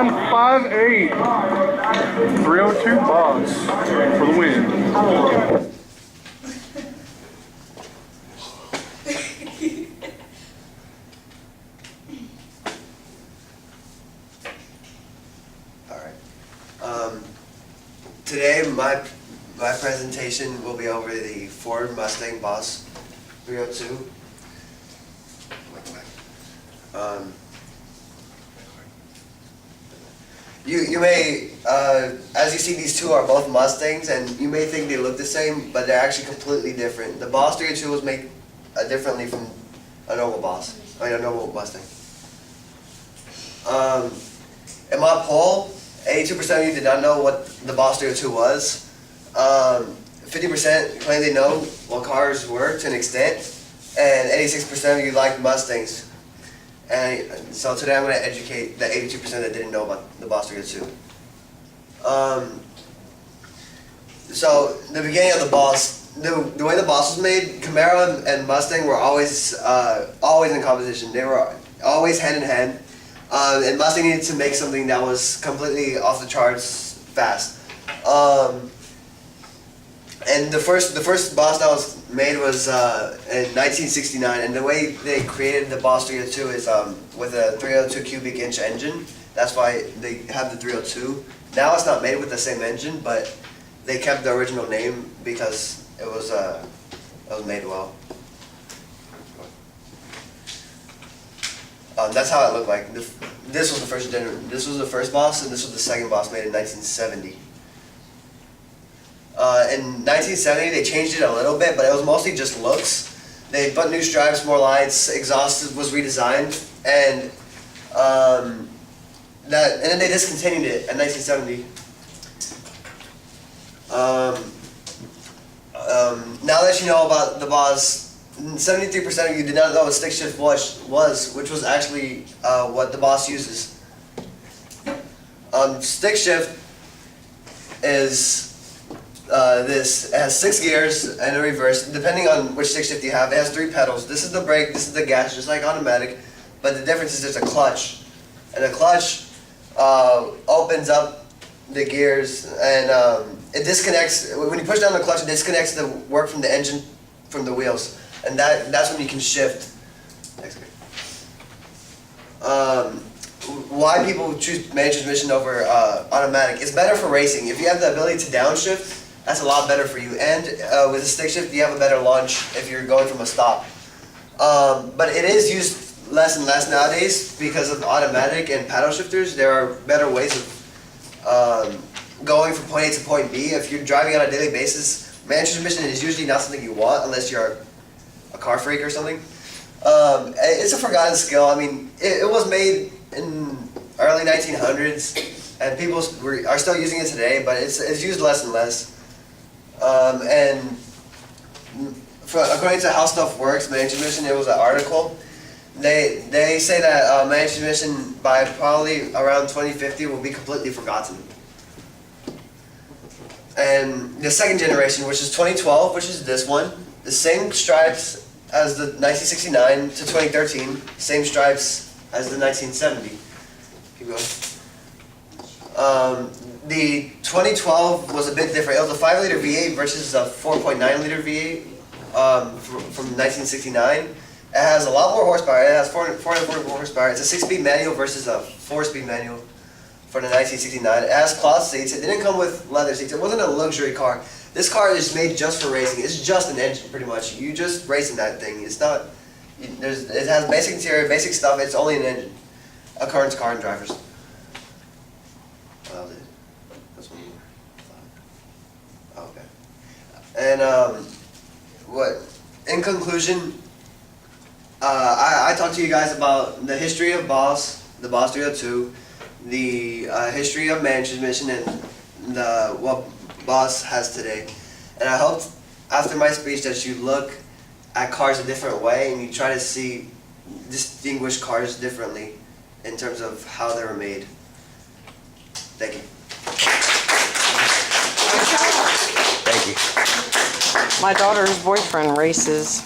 958. 302 boss for the win. Today, my presentation will be over the Ford Mustang Boss 302. You may, as you see, these two are both Mustangs, and you may think they look the same, but they're actually completely different. The Boss 302 was made differently from a normal Boss, a normal Mustang. In my poll, 82% of you did not know what the Boss 302 was. 50% claimed they know what cars were to an extent, and 86% of you liked Mustangs. And so today I'm going to educate the 82% that didn't know about the Boss 302. So the beginning of the Boss, the way the Boss was made, Camaro and Mustang were always in competition. They were always hand in hand. And Mustang needed to make something that was completely off the charts fast. And the first Boss that was made was in 1969, and the way they created the Boss 302 is with a 302 cubic inch engine. That's why they have the 302. Now it's not made with the same engine, but they kept the original name because it was made well. That's how it looked like. This was the first This was the first Boss, and this was the second Boss, made in 1970. In 1970, they changed it a little bit, but it was mostly just looks. They put new stripes, more lights, exhaust was redesigned, and then they discontinued it in 1970. Now that you know about the Boss, 73% of you did not know what stick shift was, which was actually what the Boss uses. Stick shift is this. It has 6 gears and a reverse, depending on which stick shift you have. It has 3 pedals. This is the brake, this is the gas, just like automatic, but the difference is there's a clutch. And the clutch opens up the gears, and it disconnects. When you push down the clutch, it disconnects the work from the engine from the wheels, and that's when you can shift. Why people choose manual transmission over automatic? It's better for racing. If you have the ability to downshift, that's a lot better for you. And with a stick shift, you have a better launch if you're going from a stop. But it is used less and less nowadays because of automatic and paddle shifters. There are better ways of going from point A to point B. If you're driving on a daily basis, manual transmission is usually not something you want unless you're a car freak or something. It's a forgotten skill. I mean, it was made in early 1900s, and people are still using it today, but it's used less and less. According to How Stuff Works, manual transmission, it was an article. They say that manual transmission by probably around 2050 will be completely forgotten. And the second generation, which is 2012, which is this one, the same stripes as the 1969 to 2013, same stripes as the 1970. Keep going. The 2012 was a bit different. It was a 5-liter V8 versus a 4.9-liter V8 from 1969. It has a lot more horsepower. It has 440 horsepower. It's a 6-speed manual versus a 4-speed manual for the 1969. It has cloth seats. It didn't come with leather seats. It wasn't a luxury car. This car is made just for racing. It's just an engine, pretty much. You just racing that thing. It's not. It has basic interior, basic stuff. It's only an engine. A current car and drivers. That's one more. Oh, okay. And in conclusion, I talked to you guys about the history of Boss, the Boss 302, the history of manual transmission, and what Boss has today. And I hope after my speech that you look at cars a different way and you try to distinguish cars differently in terms of how they were made. Thank you. Thank you. My daughter's boyfriend races